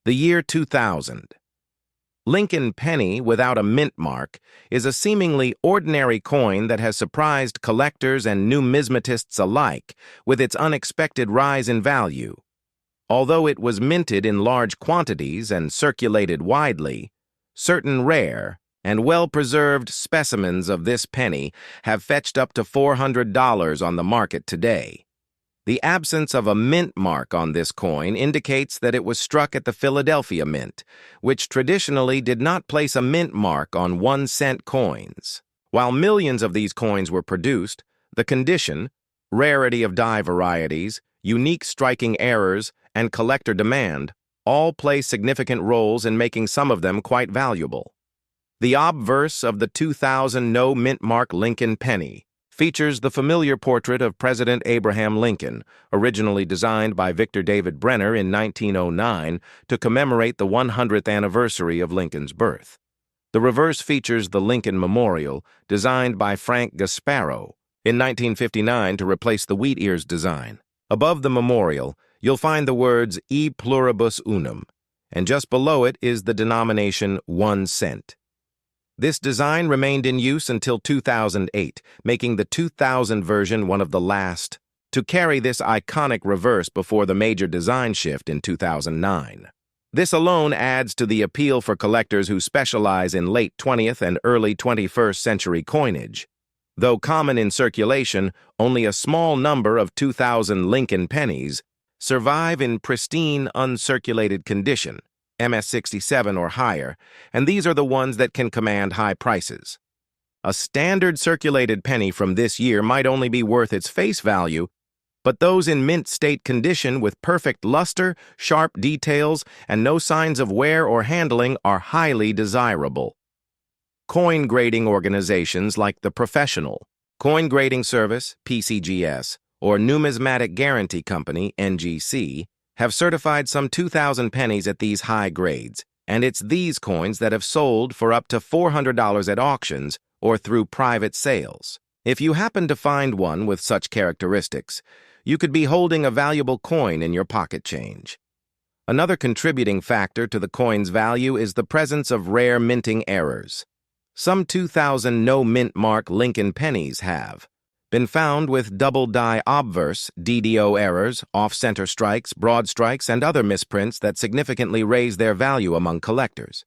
The year 2000. Lincoln penny without a mint mark is a seemingly ordinary coin that has surprised collectors and numismatists alike with its unexpected rise in value. Although it was minted in large quantities and circulated widely, certain rare and well-preserved specimens of this penny have fetched up to $400 on the market today. The absence of a mint mark on this coin indicates that it was struck at the Philadelphia Mint, which traditionally did not place a mint mark on 1-cent coins. While millions of these coins were produced, the condition, rarity of die varieties, unique striking errors, and collector demand all play significant roles in making some of them quite valuable. The obverse of the 2000 no mint mark Lincoln penny features the familiar portrait of President Abraham Lincoln, originally designed by Victor David Brenner in 1909 to commemorate the 100th anniversary of Lincoln's birth. The reverse features the Lincoln Memorial, designed by Frank Gasparo in 1959 to replace the wheat ears design. Above the memorial, you'll find the words E pluribus unum, and just below it is the denomination 1 cent. This design remained in use until 2008, making the 2000 version one of the last to carry this iconic reverse before the major design shift in 2009. This alone adds to the appeal for collectors who specialize in late 20th and early 21st century coinage. Though common in circulation, only a small number of 2000 Lincoln pennies survive in pristine, uncirculated condition, MS-67 or higher, and these are the ones that can command high prices. A standard circulated penny from this year might only be worth its face value, but those in mint state condition with perfect luster, sharp details, and no signs of wear or handling are highly desirable. Coin grading organizations like the Professional Coin Grading Service, PCGS, or Numismatic Guarantee Company, NGC, have certified some 2,000 pennies at these high grades, and it's these coins that have sold for up to $400 at auctions or through private sales. If you happen to find one with such characteristics, you could be holding a valuable coin in your pocket change. Another contributing factor to the coin's value is the presence of rare minting errors. Some 2,000 no mint mark Lincoln pennies have been found with double die obverse, DDO errors, off-center strikes, broad strikes, and other misprints that significantly raise their value among collectors.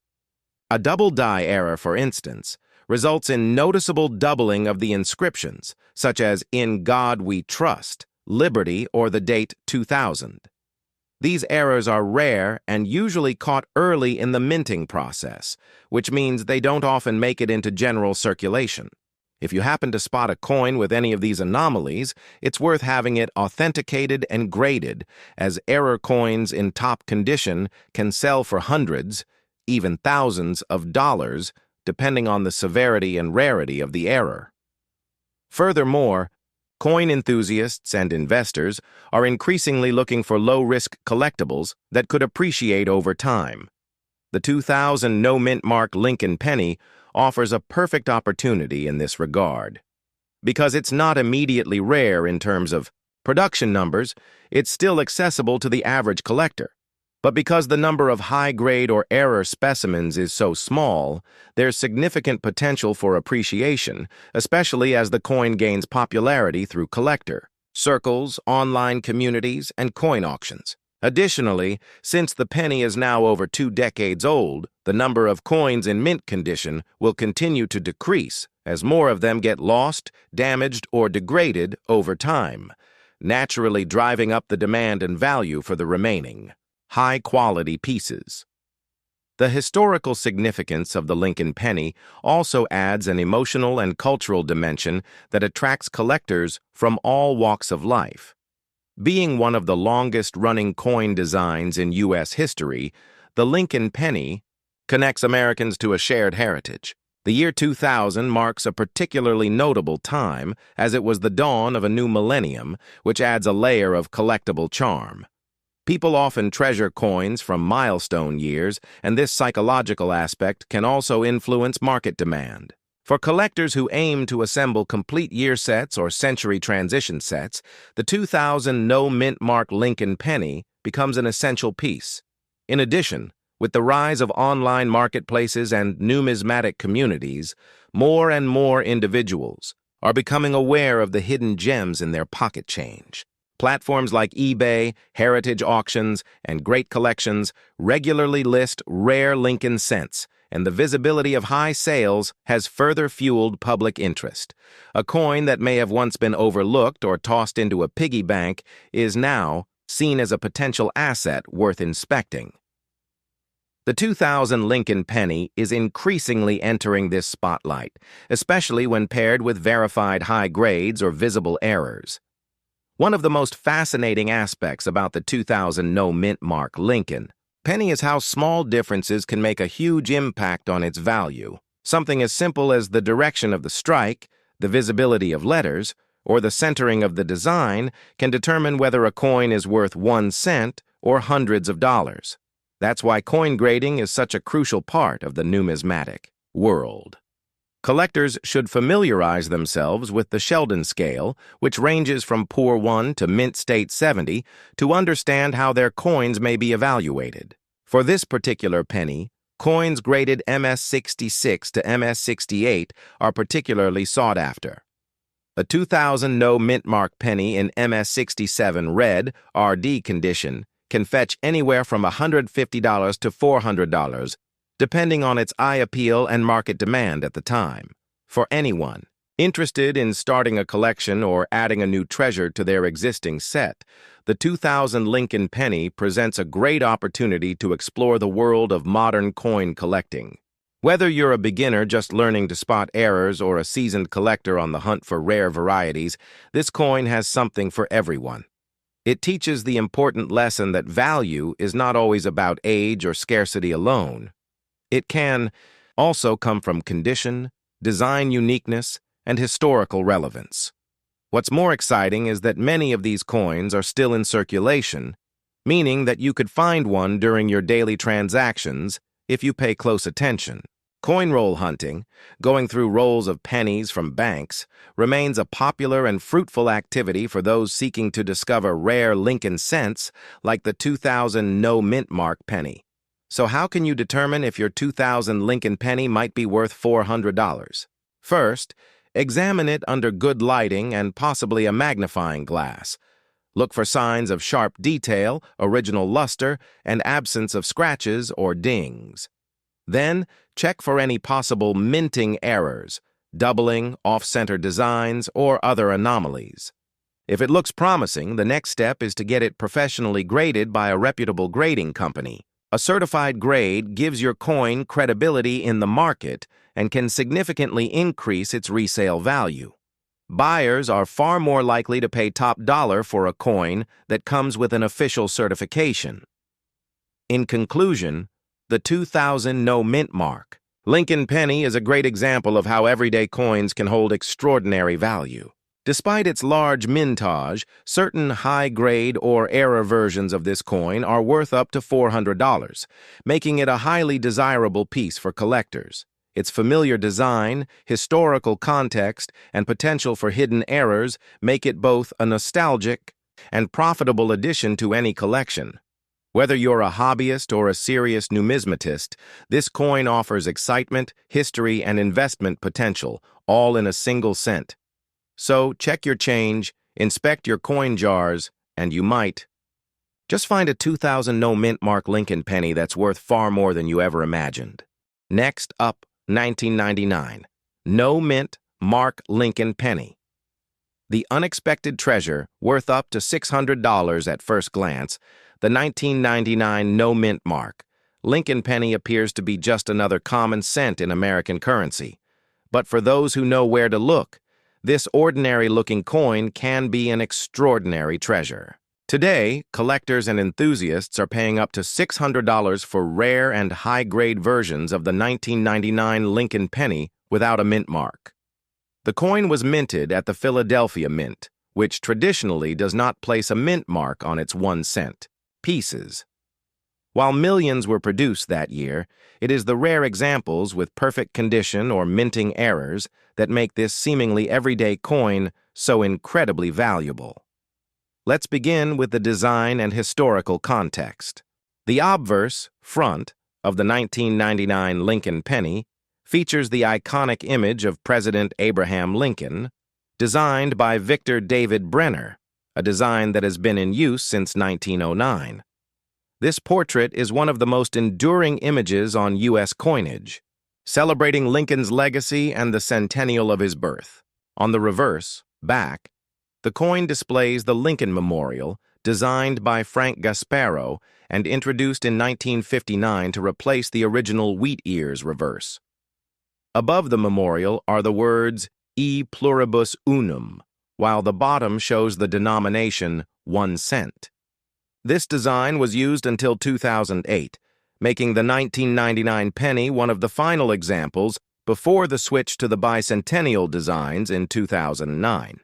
A double die error, for instance, results in noticeable doubling of the inscriptions, such as "In God We Trust," "Liberty," or the date 2000. These errors are rare and usually caught early in the minting process, which means they don't often make it into general circulation. If you happen to spot a coin with any of these anomalies, it's worth having it authenticated and graded, as error coins in top condition can sell for hundreds, even thousands of dollars, depending on the severity and rarity of the error. Furthermore, coin enthusiasts and investors are increasingly looking for low-risk collectibles that could appreciate over time. The 2000 no mint mark Lincoln penny offers a perfect opportunity in this regard. Because it's not immediately rare in terms of production numbers, it's still accessible to the average collector. But because the number of high-grade or error specimens is so small, there's significant potential for appreciation, especially as the coin gains popularity through collector circles, online communities, and coin auctions. Additionally, since the penny is now over 2 decades old, the number of coins in mint condition will continue to decrease as more of them get lost, damaged, or degraded over time, naturally driving up the demand and value for the remaining high-quality pieces. The historical significance of the Lincoln penny also adds an emotional and cultural dimension that attracts collectors from all walks of life. Being one of the longest-running coin designs in U.S. history, the Lincoln penny connects Americans to a shared heritage. The year 2000 marks a particularly notable time, as it was the dawn of a new millennium, which adds a layer of collectible charm. People often treasure coins from milestone years, and this psychological aspect can also influence market demand. For collectors who aim to assemble complete year sets or century transition sets, the 2000 no mint mark Lincoln penny becomes an essential piece. In addition, with the rise of online marketplaces and numismatic communities, more and more individuals are becoming aware of the hidden gems in their pocket change. Platforms like eBay, heritage auctions, and great collections regularly list rare Lincoln cents, and the visibility of high sales has further fueled public interest. A coin that may have once been overlooked or tossed into a piggy bank is now seen as a potential asset worth inspecting. The 2000 Lincoln penny is increasingly entering this spotlight, especially when paired with verified high grades or visible errors. One of the most fascinating aspects about the 2000 no mint mark Lincoln penny is how small differences can make a huge impact on its value. Something as simple as the direction of the strike, the visibility of letters, or the centering of the design can determine whether a coin is worth 1 cent or hundreds of dollars. That's why coin grading is such a crucial part of the numismatic world. Collectors should familiarize themselves with the Sheldon scale, which ranges from poor 1 to mint state 70, to understand how their coins may be evaluated. For this particular penny, coins graded MS66 to MS68 are particularly sought after. A 2000 no mint mark penny in MS67 red RD condition can fetch anywhere from $150 to $400, depending on its eye appeal and market demand at the time. For anyone interested in starting a collection or adding a new treasure to their existing set, the 2000 Lincoln penny presents a great opportunity to explore the world of modern coin collecting. Whether you're a beginner just learning to spot errors or a seasoned collector on the hunt for rare varieties, this coin has something for everyone. It teaches the important lesson that value is not always about age or scarcity alone. It can also come from condition, design uniqueness, and historical relevance. What's more exciting is that many of these coins are still in circulation, meaning that you could find one during your daily transactions if you pay close attention. Coin roll hunting, going through rolls of pennies from banks, remains a popular and fruitful activity for those seeking to discover rare Lincoln cents like the 2000 no mint mark penny. So how can you determine if your 2000 Lincoln penny might be worth $400? First, examine it under good lighting and possibly a magnifying glass. Look for signs of sharp detail, original luster, and absence of scratches or dings. Then, check for any possible minting errors, doubling, off-center designs, or other anomalies. If it looks promising, the next step is to get it professionally graded by a reputable grading company. A certified grade gives your coin credibility in the market and can significantly increase its resale value. Buyers are far more likely to pay top dollar for a coin that comes with an official certification. In conclusion, the 2000 no mint mark Lincoln penny is a great example of how everyday coins can hold extraordinary value. Despite its large mintage, certain high-grade or error versions of this coin are worth up to $400, making it a highly desirable piece for collectors. Its familiar design, historical context, and potential for hidden errors make it both a nostalgic and profitable addition to any collection. Whether you're a hobbyist or a serious numismatist, this coin offers excitement, history, and investment potential, all in a single cent. So check your change, inspect your coin jars, and you might just find a 2000 no mint mark Lincoln penny that's worth far more than you ever imagined. Next up, 1999, no mint mark Lincoln penny. The unexpected treasure, worth up to $600 at first glance, the 1999 no mint mark Lincoln penny appears to be just another common cent in American currency. But for those who know where to look, this ordinary-looking coin can be an extraordinary treasure. Today, collectors and enthusiasts are paying up to $600 for rare and high-grade versions of the 1999 Lincoln penny without a mint mark. The coin was minted at the Philadelphia Mint, which traditionally does not place a mint mark on its 1 cent pieces. While millions were produced that year, it is the rare examples with perfect condition or minting errors that make this seemingly everyday coin so incredibly valuable. Let's begin with the design and historical context. The obverse, front, of the 1999 Lincoln penny features the iconic image of President Abraham Lincoln, designed by Victor David Brenner, a design that has been in use since 1909. This portrait is one of the most enduring images on U.S. coinage, celebrating Lincoln's legacy and the centennial of his birth. On the reverse, back, the coin displays the Lincoln Memorial, designed by Frank Gasparo and introduced in 1959 to replace the original wheat ears reverse. Above the memorial are the words E pluribus unum, while the bottom shows the denomination 1 cent. This design was used until 2008, making the 1999 penny one of the final examples before the switch to the bicentennial designs in 2009.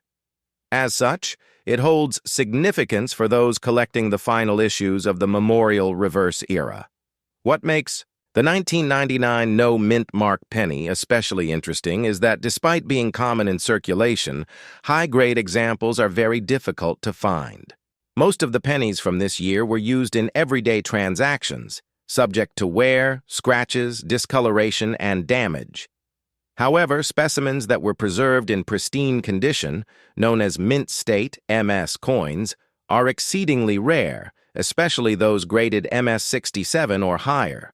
As such, it holds significance for those collecting the final issues of the memorial reverse era. What makes the 1999 no mint mark penny especially interesting is that despite being common in circulation, high-grade examples are very difficult to find. Most of the pennies from this year were used in everyday transactions, subject to wear, scratches, discoloration, and damage. However, specimens that were preserved in pristine condition, known as mint state MS coins, are exceedingly rare, especially those graded MS 67 or higher.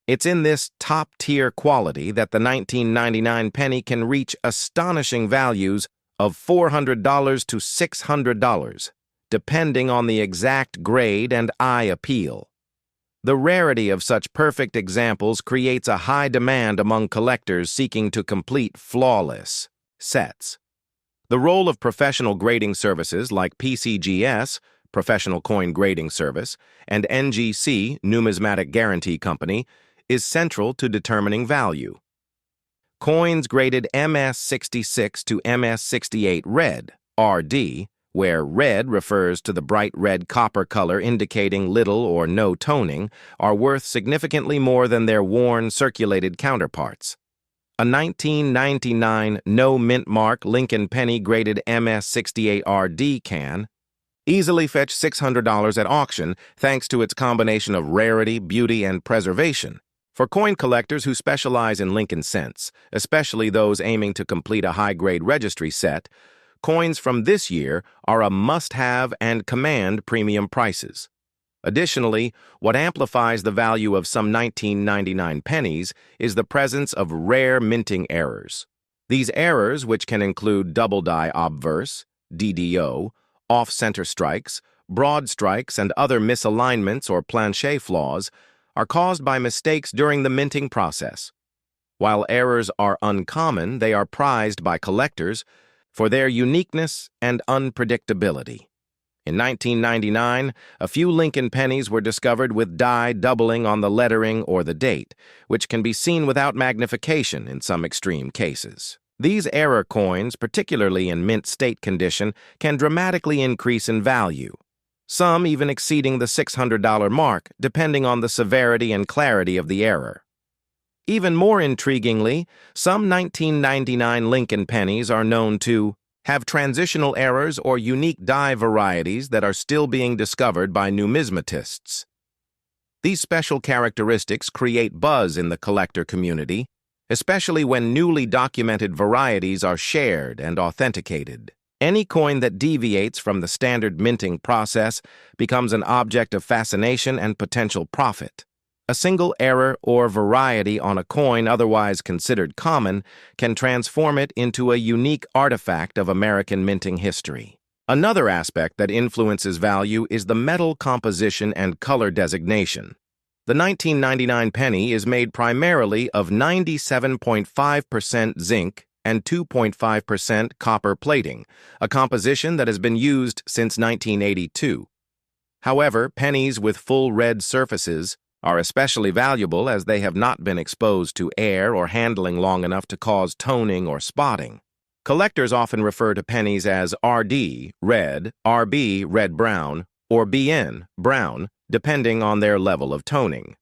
It's in this top-tier quality that the 1999 penny can reach astonishing values of $400 to $600, depending on the exact grade and eye appeal. The rarity of such perfect examples creates a high demand among collectors seeking to complete flawless sets. The role of professional grading services like PCGS, Professional Coin Grading Service, and NGC, Numismatic Guarantee Company, is central to determining value. Coins graded MS 66 to MS 68 red, RD, where red refers to the bright red copper color indicating little or no toning, are worth significantly more than their worn, circulated counterparts. A 1999 no mint mark Lincoln penny graded MS 68 RD can easily fetch $600 at auction thanks to its combination of rarity, beauty, and preservation. For coin collectors who specialize in Lincoln cents, especially those aiming to complete a high-grade registry set, coins from this year are a must-have and command premium prices. Additionally, what amplifies the value of some 1999 pennies is the presence of rare minting errors. These errors, which can include double-die obverse, DDO, off-center strikes, broad strikes, and other misalignments or plancher flaws, are caused by mistakes during the minting process. While errors are uncommon, they are prized by collectors for their uniqueness and unpredictability. In 1999, a few Lincoln pennies were discovered with die doubling on the lettering or the date, which can be seen without magnification in some extreme cases. These error coins, particularly in mint state condition, can dramatically increase in value, some even exceeding the $600 mark, depending on the severity and clarity of the error. Even more intriguingly, some 1999 Lincoln pennies are known to have transitional errors or unique die varieties that are still being discovered by numismatists. These special characteristics create buzz in the collector community, especially when newly documented varieties are shared and authenticated. Any coin that deviates from the standard minting process becomes an object of fascination and potential profit. A single error or variety on a coin otherwise considered common can transform it into a unique artifact of American minting history. Another aspect that influences value is the metal composition and color designation. The 1999 penny is made primarily of 97.5% zinc and 2.5% copper plating, a composition that has been used since 1982. However, pennies with full red surfaces are especially valuable as they have not been exposed to air or handling long enough to cause toning or spotting. Collectors often refer to pennies as RD, red, RB, red-brown, or BN, brown, depending on their level of toning.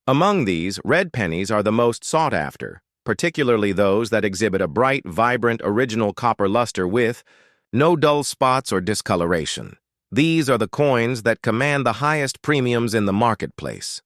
Among these, red pennies are the most sought after, particularly those that exhibit a bright, vibrant, original copper luster with no dull spots or discoloration. These are the coins that command the highest premiums in the marketplace.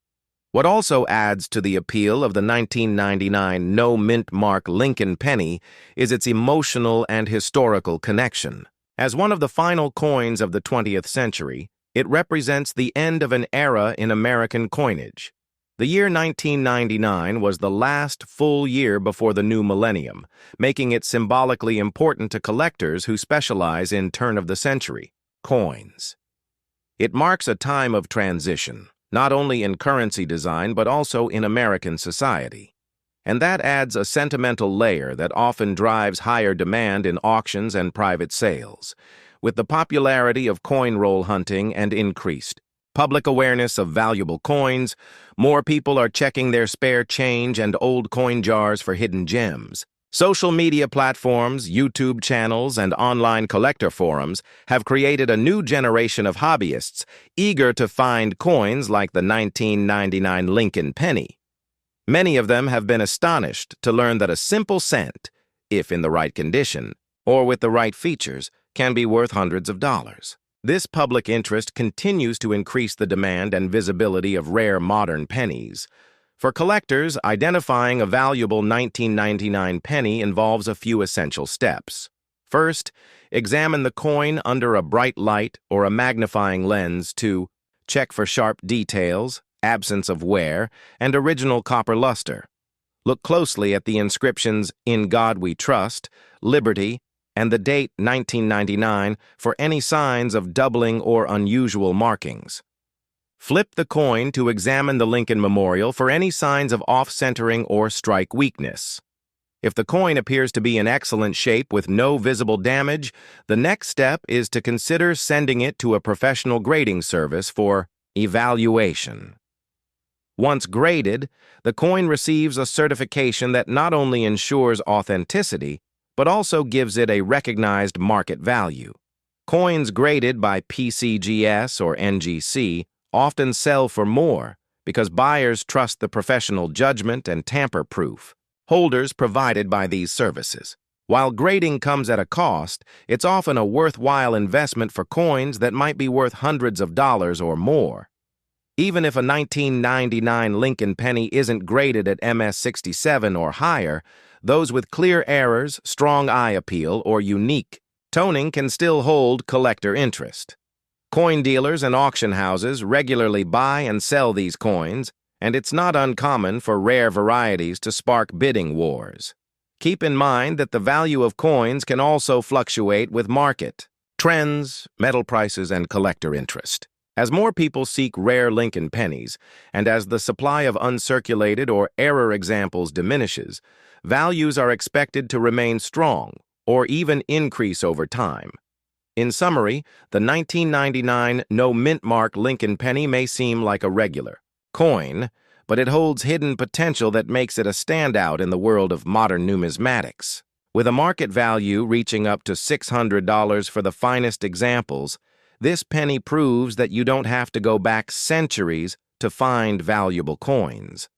What also adds to the appeal of the 1999 no-mint mark Lincoln penny is its emotional and historical connection. As one of the final coins of the 20th century, it represents the end of an era in American coinage. The year 1999 was the last full year before the new millennium, making it symbolically important to collectors who specialize in turn-of-the-century coins. It marks a time of transition, not only in currency design but also in American society. And that adds a sentimental layer that often drives higher demand in auctions and private sales. With the popularity of coin roll hunting and increased public awareness of valuable coins, more people are checking their spare change and old coin jars for hidden gems. Social media platforms, YouTube channels, and online collector forums have created a new generation of hobbyists eager to find coins like the 1999 Lincoln penny. Many of them have been astonished to learn that a simple cent, if in the right condition, or with the right features, can be worth hundreds of dollars. This public interest continues to increase the demand and visibility of rare modern pennies. For collectors, identifying a valuable 1999 penny involves a few essential steps. First, examine the coin under a bright light or a magnifying lens to check for sharp details, absence of wear, and original copper luster. Look closely at the inscriptions "In God We Trust," "Liberty," and the date 1999 for any signs of doubling or unusual markings. Flip the coin to examine the Lincoln Memorial for any signs of off-centering or strike weakness. If the coin appears to be in excellent shape with no visible damage, the next step is to consider sending it to a professional grading service for evaluation. Once graded, the coin receives a certification that not only ensures authenticity, but also gives it a recognized market value. Coins graded by PCGS or NGC often sell for more because buyers trust the professional judgment and tamper-proof holders provided by these services. While grading comes at a cost, it's often a worthwhile investment for coins that might be worth hundreds of dollars or more. Even if a 1999 Lincoln penny isn't graded at MS-67 or higher, those with clear errors, strong eye appeal, or unique toning can still hold collector interest. Coin dealers and auction houses regularly buy and sell these coins, and it's not uncommon for rare varieties to spark bidding wars. Keep in mind that the value of coins can also fluctuate with market trends, metal prices, and collector interest. As more people seek rare Lincoln pennies, and as the supply of uncirculated or error examples diminishes, values are expected to remain strong or even increase over time. In summary, the 1999 no-mint mark Lincoln penny may seem like a regular coin, but it holds hidden potential that makes it a standout in the world of modern numismatics. With a market value reaching up to $600 for the finest examples, this penny proves that you don't have to go back centuries to find valuable coins.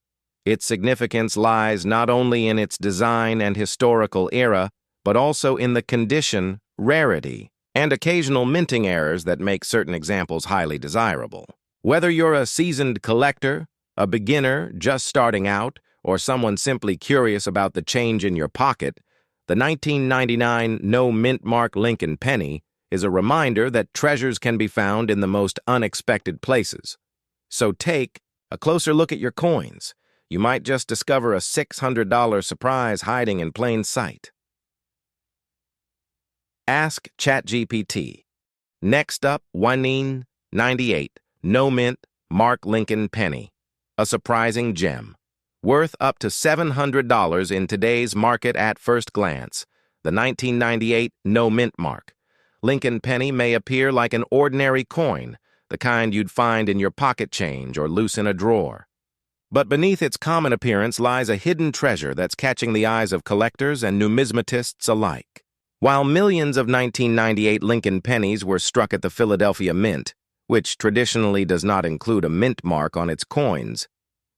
Its significance lies not only in its design and historical era, but also in the condition, rarity, and occasional minting errors that make certain examples highly desirable. Whether you're a seasoned collector, a beginner just starting out, or someone simply curious about the change in your pocket, the 1999 no-mint mark Lincoln penny is a reminder that treasures can be found in the most unexpected places. So take a closer look at your coins. You might just discover a $600 surprise hiding in plain sight. Ask ChatGPT. Next up, 1998 no-mint mark Lincoln penny. A surprising gem. Worth up to $700 in today's market at first glance. The 1998 no-mint mark Lincoln penny may appear like an ordinary coin, the kind you'd find in your pocket change or loose in a drawer. But beneath its common appearance lies a hidden treasure that's catching the eyes of collectors and numismatists alike. While millions of 1998 Lincoln pennies were struck at the Philadelphia Mint, which traditionally does not include a mint mark on its coins,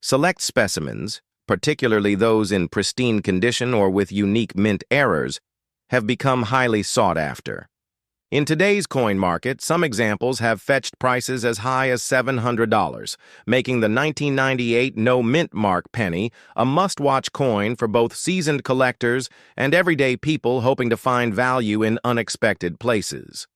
select specimens, particularly those in pristine condition or with unique mint errors, have become highly sought after. In today's coin market, some examples have fetched prices as high as $700, making the 1998 no mint mark penny a must-watch coin for both seasoned collectors and everyday people hoping to find value in unexpected places.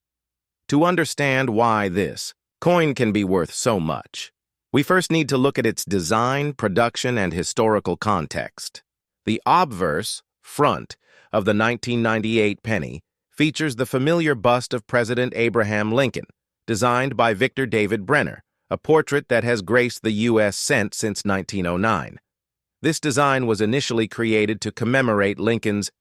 To understand why this coin can be worth so much, we first need to look at its design, production, and historical context. The obverse, front, of the 1998 penny features the familiar bust of President Abraham Lincoln, designed by Victor David Brenner, a portrait that has graced the U.S. cent since 1909. This design was initially created to commemorate Lincoln's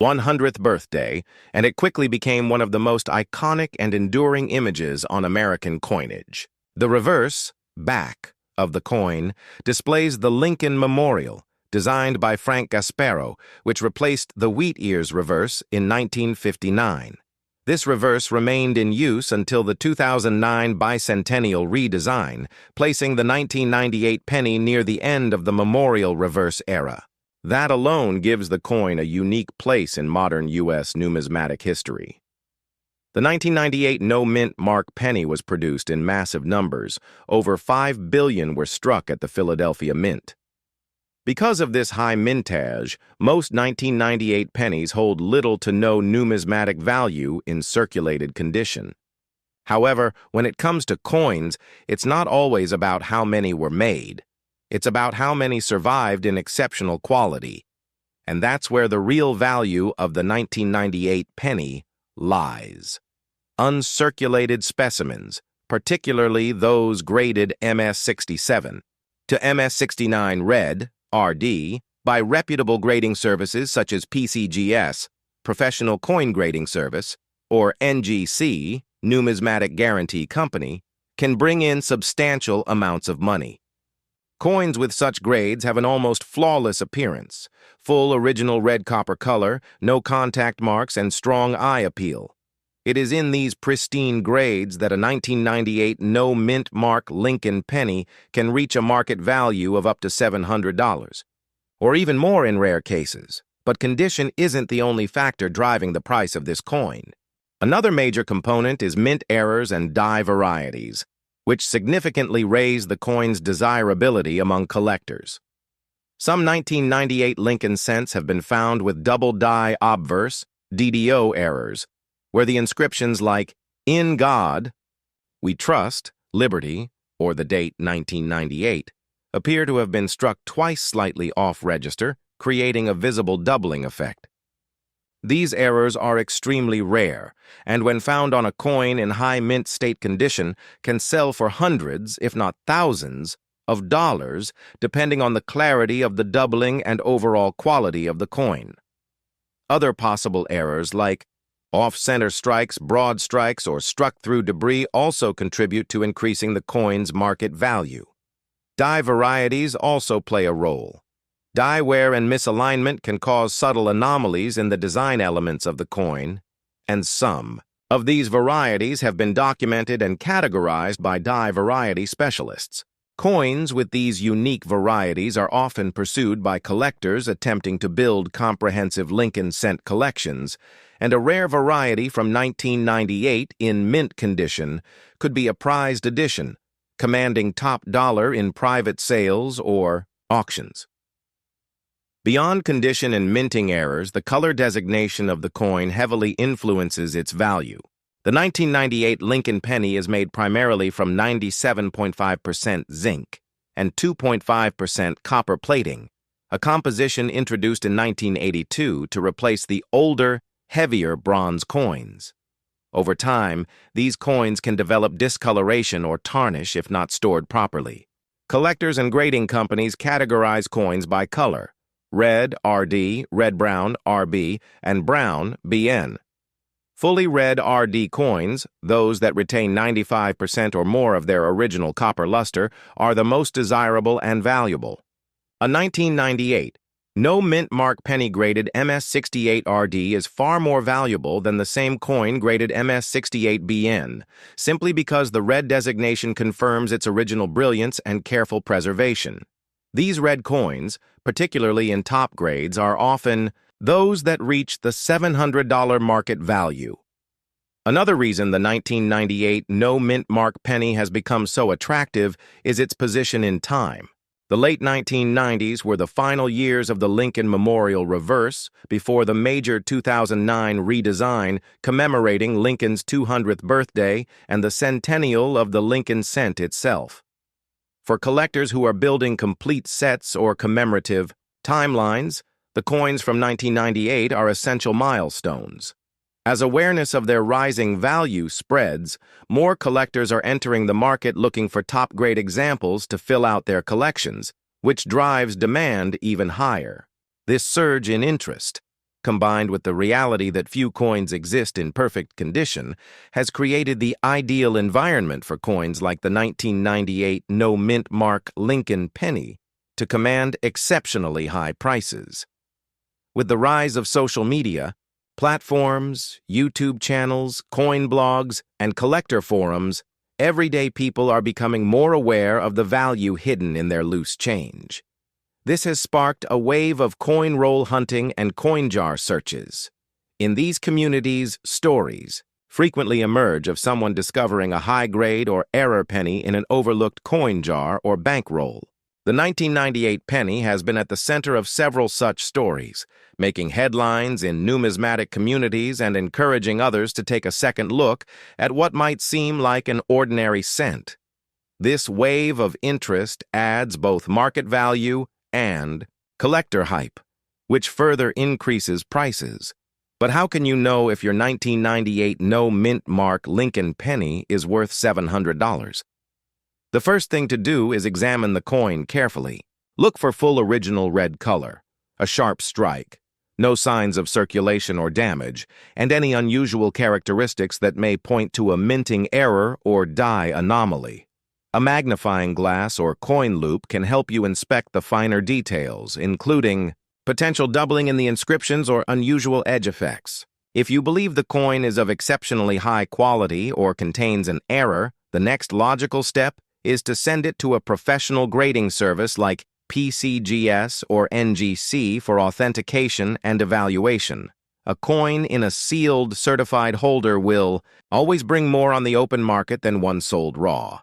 100th birthday, and it quickly became one of the most iconic and enduring images on American coinage. The reverse, back, of the coin displays the Lincoln Memorial, designed by Frank Gasparro, which replaced the wheat ears reverse in 1959. This reverse remained in use until the 2009 bicentennial redesign, placing the 1998 penny near the end of the memorial reverse era. That alone gives the coin a unique place in modern U.S. numismatic history. The 1998 no-mint mark penny was produced in massive numbers. Over 5 billion were struck at the Philadelphia Mint. Because of this high mintage, most 1998 pennies hold little to no numismatic value in circulated condition. However, when it comes to coins, it's not always about how many were made. It's about how many survived in exceptional quality. And that's where the real value of the 1998 penny lies. Uncirculated specimens, particularly those graded MS67 to MS69 red, RD, by reputable grading services such as PCGS, Professional Coin Grading Service, or NGC, Numismatic Guarantee Company, can bring in substantial amounts of money. Coins with such grades have an almost flawless appearance, full original red copper color, no contact marks, and strong eye appeal. It is in these pristine grades that a 1998 no-mint mark Lincoln penny can reach a market value of up to $700, or even more in rare cases. But condition isn't the only factor driving the price of this coin. Another major component is mint errors and die varieties, which significantly raise the coin's desirability among collectors. Some 1998 Lincoln cents have been found with double die obverse, DDO errors, where the inscriptions like, "In God," "We Trust," "Liberty," or the date 1998, appear to have been struck twice slightly off-register, creating a visible doubling effect. These errors are extremely rare, and when found on a coin in high mint state condition, can sell for hundreds, if not thousands, of dollars, depending on the clarity of the doubling and overall quality of the coin. Other possible errors like off-center strikes, broad strikes, or struck-through debris also contribute to increasing the coin's market value. Die varieties also play a role. Die wear and misalignment can cause subtle anomalies in the design elements of the coin, and some of these varieties have been documented and categorized by die variety specialists. Coins with these unique varieties are often pursued by collectors attempting to build comprehensive Lincoln cent collections, and a rare variety from 1998 in mint condition could be a prized addition, commanding top dollar in private sales or auctions. Beyond condition and minting errors, the color designation of the coin heavily influences its value. The 1998 Lincoln penny is made primarily from 97.5% zinc and 2.5% copper plating, a composition introduced in 1982 to replace the older, heavier bronze coins. Over time, these coins can develop discoloration or tarnish if not stored properly. Collectors and grading companies categorize coins by color: red, RD, red-brown, RB, and brown, BN. Fully red RD coins, those that retain 95% or more of their original copper luster, are the most desirable and valuable. A 1998 no mint mark penny graded MS68 RD is far more valuable than the same coin graded MS68 BN, simply because the red designation confirms its original brilliance and careful preservation. These red coins, particularly in top grades, are often those that reach the $700 market value. Another reason the 1998 no-mint mark penny has become so attractive is its position in time. The late 1990s were the final years of the Lincoln Memorial Reverse before the major 2009 redesign commemorating Lincoln's 200th birthday and the centennial of the Lincoln cent itself. For collectors who are building complete sets or commemorative timelines, the coins from 1998 are essential milestones. As awareness of their rising value spreads, more collectors are entering the market looking for top-grade examples to fill out their collections, which drives demand even higher. This surge in interest, combined with the reality that few coins exist in perfect condition, has created the ideal environment for coins like the 1998 no-mint mark Lincoln penny to command exceptionally high prices. With the rise of social media, platforms, YouTube channels, coin blogs, and collector forums, everyday people are becoming more aware of the value hidden in their loose change. This has sparked a wave of coin roll hunting and coin jar searches. In these communities, stories frequently emerge of someone discovering a high-grade or error penny in an overlooked coin jar or bankroll. The 1998 penny has been at the center of several such stories, making headlines in numismatic communities and encouraging others to take a second look at what might seem like an ordinary cent. This wave of interest adds both market value and collector hype, which further increases prices. But how can you know if your 1998 no-mint mark Lincoln penny is worth $700? The first thing to do is examine the coin carefully. Look for full original red color, a sharp strike, no signs of circulation or damage, and any unusual characteristics that may point to a minting error or die anomaly. A magnifying glass or coin loop can help you inspect the finer details, including potential doubling in the inscriptions or unusual edge effects. If you believe the coin is of exceptionally high quality or contains an error, the next logical step is to send it to a professional grading service like PCGS or NGC for authentication and evaluation. A coin in a sealed, certified holder will always bring more on the open market than one sold raw.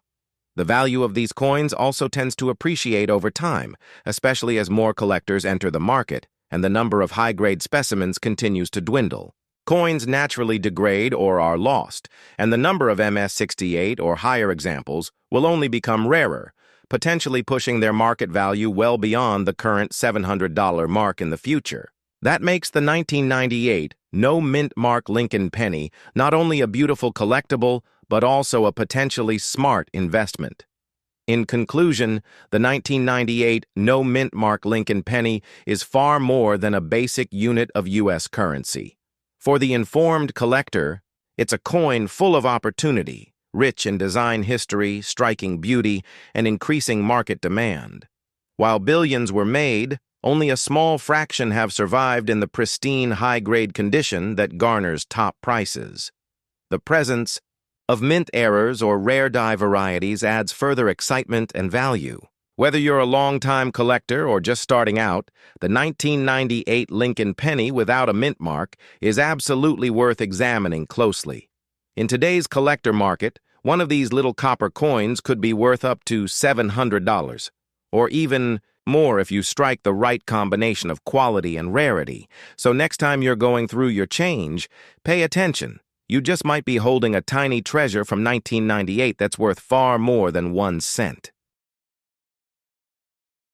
The value of these coins also tends to appreciate over time, especially as more collectors enter the market and the number of high-grade specimens continues to dwindle. Coins naturally degrade or are lost, and the number of MS-68 or higher examples will only become rarer, potentially pushing their market value well beyond the current $700 mark in the future. That makes the 1998 no-mint mark Lincoln penny not only a beautiful collectible, but also a potentially smart investment. In conclusion, the 1998 no-mint mark Lincoln penny is far more than a basic unit of U.S. currency. For the informed collector, it's a coin full of opportunity, rich in design history, striking beauty, and increasing market demand. While billions were made, only a small fraction have survived in the pristine high-grade condition that garners top prices. The presence of mint errors or rare die varieties adds further excitement and value. Whether you're a long-time collector or just starting out, the 1998 Lincoln penny without a mint mark is absolutely worth examining closely. In today's collector market, one of these little copper coins could be worth up to $700, or even more if you strike the right combination of quality and rarity. So next time you're going through your change, pay attention. You just might be holding a tiny treasure from 1998 that's worth far more than 1 cent.